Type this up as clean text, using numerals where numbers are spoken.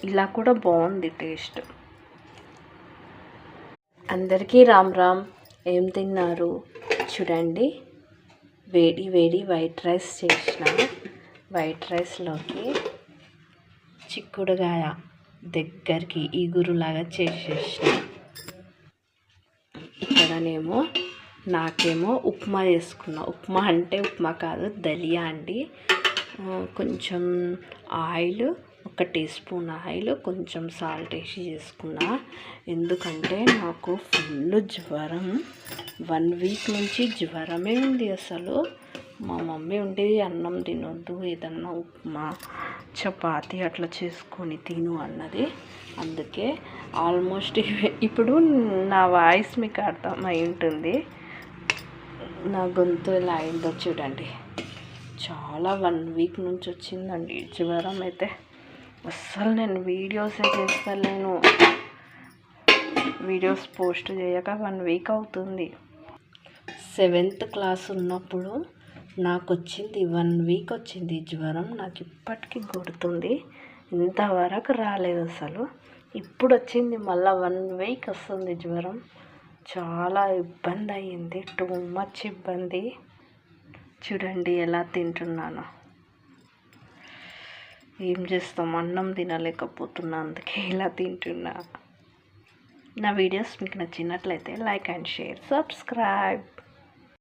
ఇలా కూడా బాగుంది టేస్ట్. అందరికీ రామ్ రామ్. ఏం తిన్నారు చూడండి. వేడి వేడి వైట్ రైస్ చేసిన. వైట్ రైస్లోకి చిక్కుడుగాయ దగ్గరికి ఈగురులాగా చేసేసిన. ఇక్కడనేమో నాకేమో ఉప్మా చేసుకున్నా. ఉప్మా అంటే ఉప్మా కాదు, దలియా అండి. కొంచెం ఆయిల్, 1 టీ స్పూన్ ఆయిల్, కొంచెం సాల్ట్ వేసి చేసుకున్నా. ఎందుకంటే నాకు ఫుల్ జ్వరం, 1 వీక్ నుంచి జ్వరమే ఉంది అసలు. మా మమ్మీ ఉండేది అన్నం తినొద్దు, ఏదన్నా ఉప్మా చపాతి అట్లా చేసుకొని తిను అన్నది. అందుకే ఆల్మోస్ట్ ఇప్పుడు నా వాయిస్ మీకు అర్థమై ఉంటుంది. నా గొంతు ఎలా అయిందో చూడండి. చాలా 1 వీక్ నుంచి వచ్చిందండి జ్వరం అయితే. అస్సలు నేను వీడియోసే చేస్తలేను. వీడియోస్ పోస్ట్ చేయక 1 వీక్ అవుతుంది. 7th క్లాస్ ఉన్నప్పుడు నాకు వచ్చింది, 1 వీక్ వచ్చింది జ్వరం. నాకు ఇప్పటికీ గుర్తుంది. ఇంతవరకు రాలేదు అసలు. ఇప్పుడు వచ్చింది మళ్ళీ 1 వీక్ వస్తుంది జ్వరం. చాలా ఇబ్బంది అయ్యింది, టూ మచ్ ఇబ్బంది. చూడండి ఎలా తింటున్నాను. ఏం చేస్తాం, అన్నం తినలేకపోతున్నా, అందుకే ఇలా తింటున్నా. నా వీడియోస్ మీకు నచ్చినట్లయితే లైక్ అండ్ షేర్, సబ్స్క్రైబ్.